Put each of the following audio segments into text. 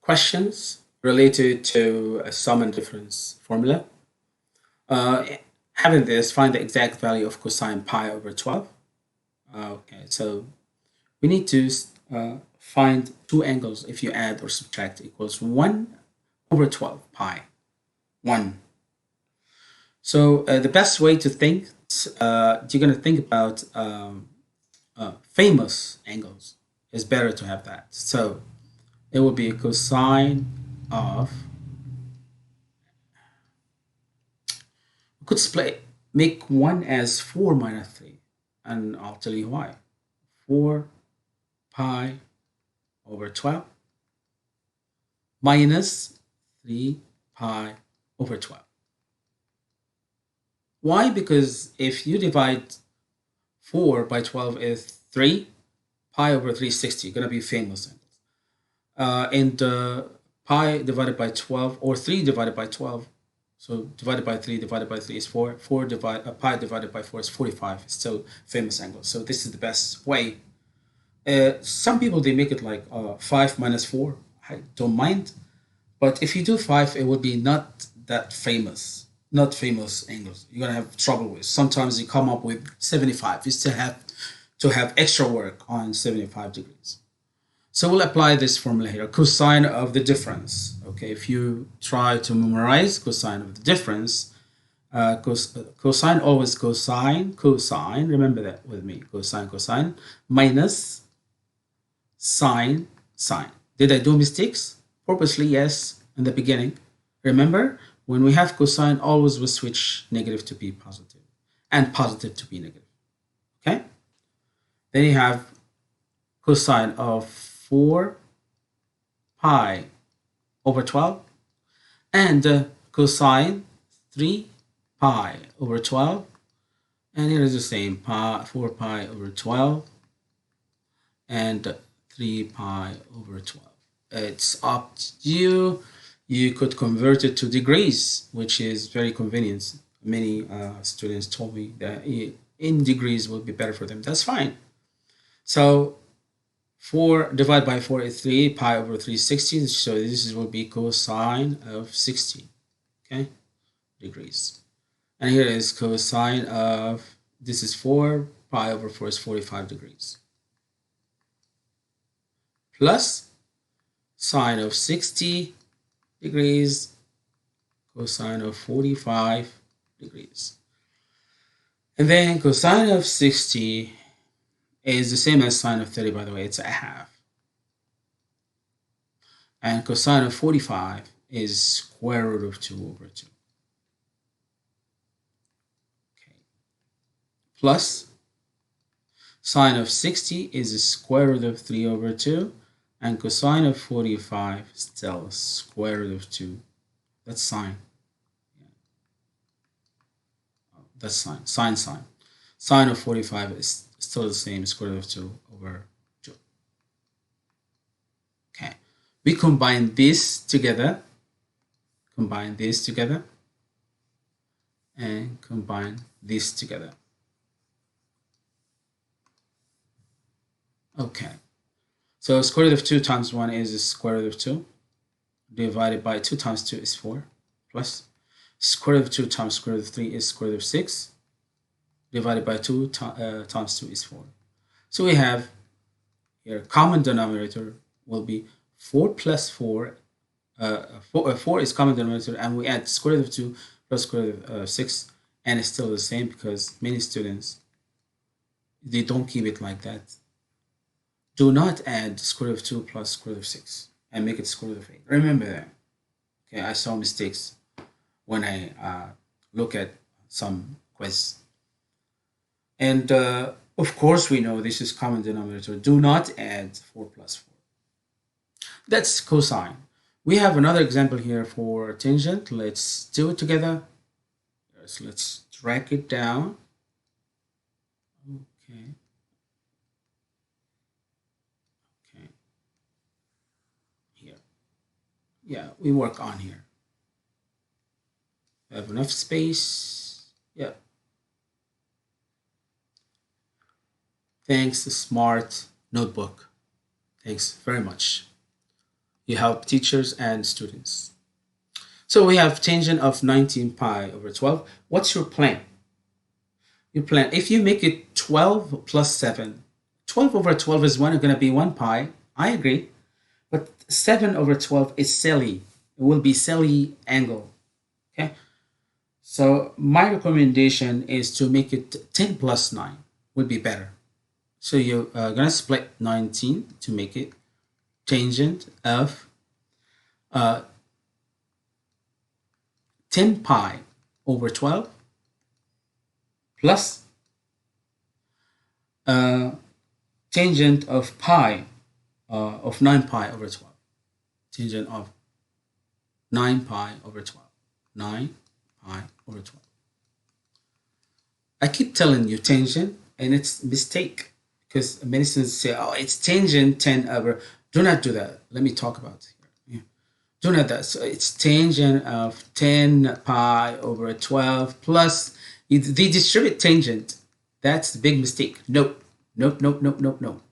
questions related to a sum and difference formula. Uh, Having this, find the exact value of cosine pi over 12. Okay, so we need to find two angles if you add or subtract equals 1 over 12 pi, 1. So the best way to think, you're going to think about famous angles. It's better to have that. So it will be cosine of, we could make 1 as 4 minus 3, and I'll tell you why. 4 pi over 12 minus 3 pi over 12. Why? Because if you divide 4 by 12 is 3, pi over 360, going to be famous angles. And pi divided by 12, or 3 divided by 12, so divided by 3 is 4. Pi divided by 4 is 45. It's still famous angle. So this is the best way. Some people, they make it like 5 minus 4. I don't mind. But if you do 5, it would be not that famous. Not famous angles. You're going to have trouble with. Sometimes you come up with 75. You still have to have extra work on 75 degrees. So we'll apply this formula here, cosine of the difference. Okay, if you try to memorize cosine of the difference, cosine always cosine, remember that with me, cosine, minus sine. Did I do mistakes? Purposely, yes, in the beginning. Remember, when we have cosine, always we switch negative to be positive and positive to be negative. Okay? Then you have cosine of 4 pi over 12 and cosine 3 pi over 12, and here is the same, 4 pi over 12 and 3 pi over 12. It's up to you. You could convert it to degrees, which is very convenient. Many students told me that in degrees would be better for them. That's fine. So 4 divided by 4 is 3 pi over 360. So this will be cosine of 60, okay, degrees. And here is cosine of, this is 4 pi over 4 is 45 degrees. Plus sine of 60 degrees, cosine of 45 degrees. And then cosine of 60 is the same as sine of 30, by the way, it's a half. And cosine of 45 is square root of 2 over 2. Okay. Plus sine of 60 is the square root of 3 over 2. And cosine of 45 still square root of 2. That's sine. That's sine. Sine. Sine of 45 is still the same, square root of 2 over 2. Okay. We combine this together. Combine this together. And combine this together. Okay. So square root of 2 times 1 is the square root of 2. Divided by 2 times 2 is 4. Plus square root of 2 times square root of 3 is square root of 6. Divided by 2 times 2 is 4. So we have here common denominator will be 4 plus 4. 4 is common denominator, and we add square root of 2 plus square root of 6, and it's still the same because many students, they don't keep it like that. Do not add square root of 2 plus square root of 6 and make it square root of 8. Remember that. Okay, I saw mistakes when I look at some quiz. And of course, we know this is common denominator. Do not add 4 plus 4. That's cosine. We have another example here for tangent. Let's do it together. So let's drag it down. Okay. Here. Yeah, we work on here. I have enough space. Yeah. Thanks, smart notebook. Thanks very much. You help teachers and students. So we have tangent of 19 pi over 12. What's your plan? Your plan, if you make it 12 plus 7, 12 over 12 is going to be 1 pi. I agree. But 7 over 12 is silly. It will be silly angle. Okay. So my recommendation is to make it 10 plus 9 would be better. So you're going to split 19 to make it tangent of 10 pi over 12 plus tangent of pi of 9 pi over 12. Tangent of 9 pi over 12. 9 pi over 12. I keep telling you tangent, and it's a mistake because many students say, oh, it's tangent 10 over. Do not do that. Let me talk about it here. Yeah. Do not that. So it's tangent of 10 pi over 12 plus the distribute tangent. That's the big mistake. Nope. Nope, nope, nope, nope, nope.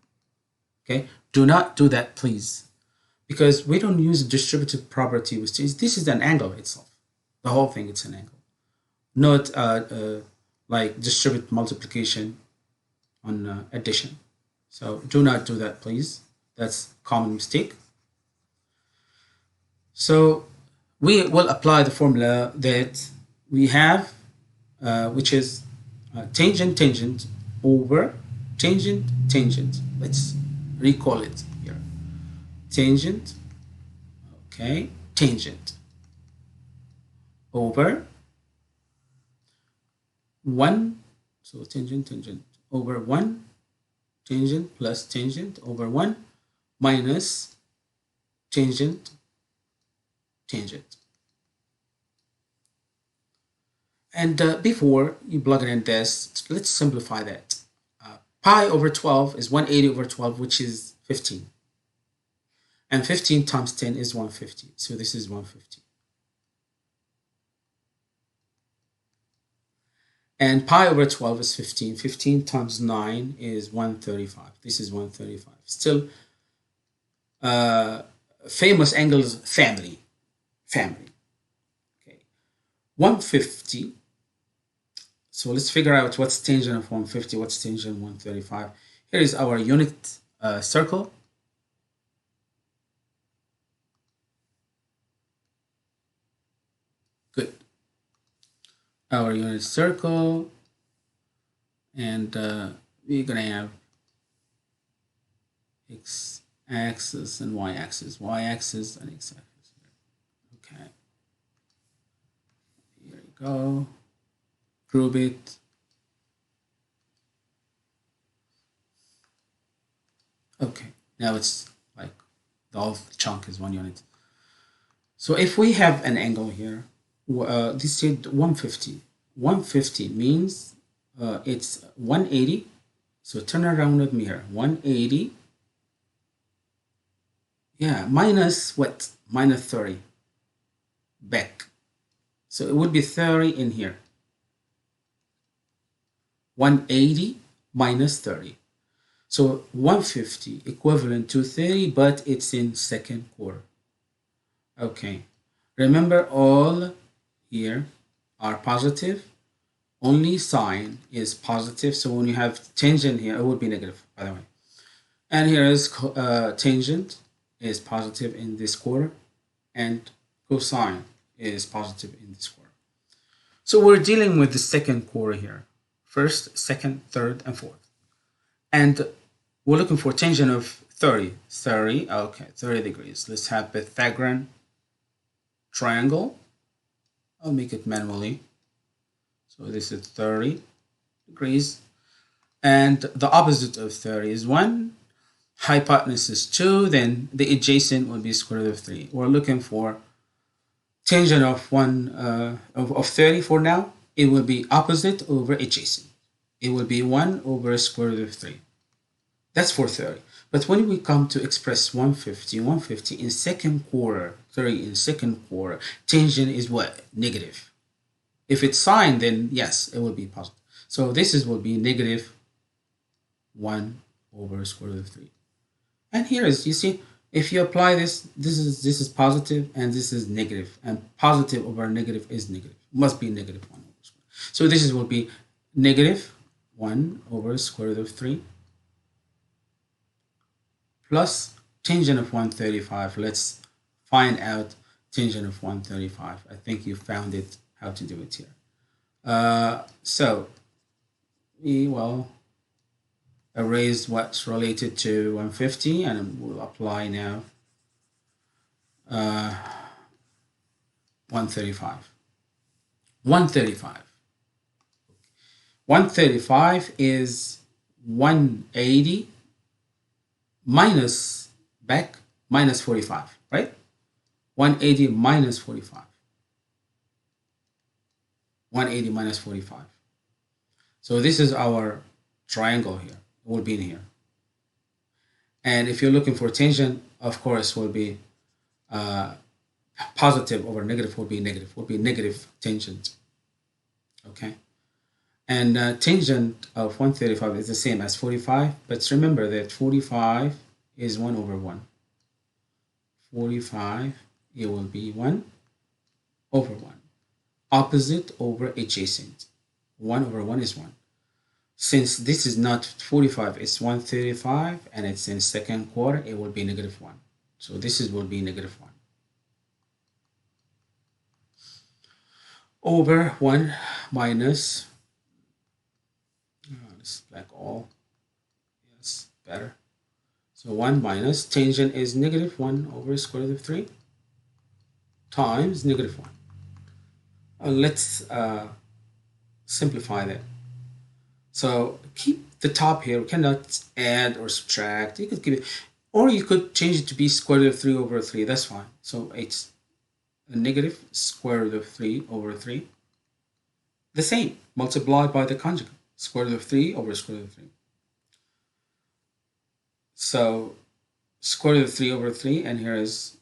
Okay? Do not do that, please. Because we don't use distributive property with this is an angle itself. The whole thing, it's an angle. Not like distribute multiplication on addition. So do not do that, please. That's a common mistake. So we will apply the formula that we have, which is tangent, tangent over tangent, tangent. Let's recall it here. Tangent, okay, tangent over 1, so tangent, tangent over 1, tangent plus tangent over 1 minus tangent, tangent. And before you plug it in this, let's simplify that. Pi over 12 is 180 over 12, which is 15. And 15 times 10 is 150. So this is 150. And pi over 12 is 15. 15 times 9 is 135. This is 135. Still, famous angles family. Okay. 150. So let's figure out what's tangent of 150, what's tangent of 135. Here is our unit circle. Good. Our unit circle, and we're gonna have x-axis and y-axis, y-axis and x-axis. Okay. Here you go. Group it. Okay. Now it's like the whole chunk is 1 unit. So if we have an angle here, this is 150. 150 means it's 180. So turn around with me here. 180. Yeah, minus what? Minus 30. Back. So it would be 30 in here. 180 minus 30. So 150 equivalent to 30, but it's in second quarter. Okay. Remember, all here are positive. Only sign is positive. So when you have tangent here, it would be negative, by the way. And here is tangent is positive in this quarter, and cosine is positive in this quarter. So we're dealing with the second quarter here. First, second, third, and fourth. And we're looking for tangent of 30. 30, okay, 30 degrees. Let's have Pythagorean triangle. I'll make it manually. So this is 30 degrees. And the opposite of 30 is 1. Hypotenuse is 2. Then the adjacent would be square root of 3. We're looking for tangent of 30 for now. It will be opposite over adjacent. It will be 1 over square root of 3. That's for 30. But when we come to express 150 in second quarter, 30 in second quarter, tangent is what? Negative. If it's sine, then yes, it will be positive. So this will be negative 1 over square root of 3. And here is, you see, If you apply this, this is positive and this is negative, and positive over negative is negative. Must be negative 1 over square. So this is will be negative 1 over square root of 3 plus tangent of 135. Let's find out tangent of 135. I think you found it, how to do it here. So we will erase what's related to 150 and we'll apply now 135. 135. 135 is 180 minus back minus 45, right? 180 minus 45. 180 minus 45. So this is our triangle here. It will be in here. And if you're looking for tangent, of course, will be positive over negative will be negative tangent. Okay. And tangent of 135 is the same as 45, but remember that 45 is 1 over 1. 45, it will be 1 over 1. Opposite over adjacent. 1 over 1 is 1. Since this is not 45, it's 135, and it's in second quarter, it will be negative 1. So this will be negative 1. Over 1 minus, let's like all, yes, better. So 1 minus, tangent is negative 1 over square root of 3 times negative 1. Let's simplify that. So keep the top here. We cannot add or subtract. You could keep it, or you could change it to be square root of 3 over 3. That's fine. So it's a negative square root of 3 over 3. The same, multiplied by the conjugate. Square root of 3 over square root of 3. So square root of 3 over 3, and here is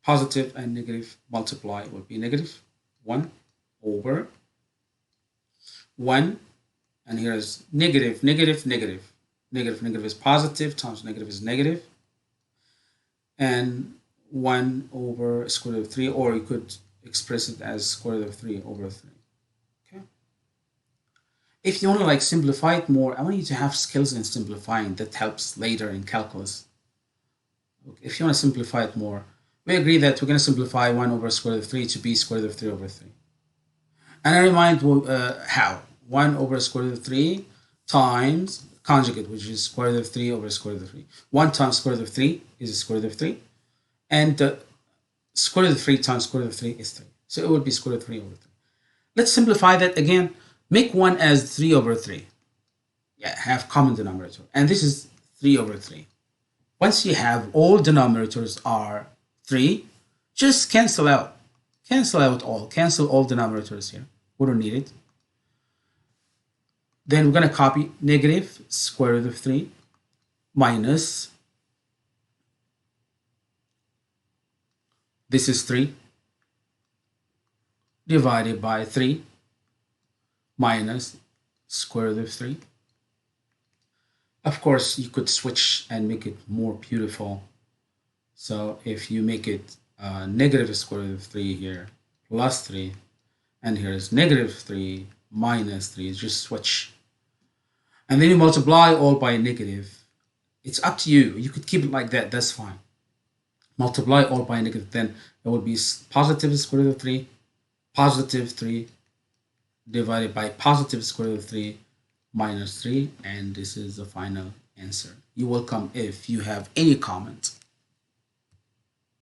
positive and negative multiply. It will be negative 1 over 1, and here is negative, negative, negative. Negative is positive times negative is negative, and 1 over square root of 3, or you could express it as square root of 3 over 3. Okay. If you want to like simplify it more, I want you to have skills in simplifying. That helps later in calculus. Okay. If you want to simplify it more, we agree that we're going to simplify 1 over square root of 3 to be square root of 3 over 3. And I remind how. 1 over square root of 3 times conjugate, which is square root of 3 over square root of 3. 1 times square root of 3 is square root of 3. And square root of 3 times square root of 3 is 3. So it would be square root of 3 over 3. Let's simplify that again. Make 1 as 3 over 3. Yeah, have common denominator. And this is 3 over 3. Once you have all denominators are 3, just cancel out. Cancel out all. Cancel all denominators here. We don't need it. Then we're going to copy negative square root of 3 minus, this is 3, divided by 3 minus square root of 3. Of course, you could switch and make it more beautiful. So if you make it negative square root of 3 here, plus 3, and here is negative 3 minus 3, just switch. And then you multiply all by negative. It's up to you. You could keep it like that. That's fine. Multiply all by negative. Then it will be positive square root of 3, positive 3, divided by positive square root of 3, minus 3. And this is the final answer. You're welcome if you have any comment.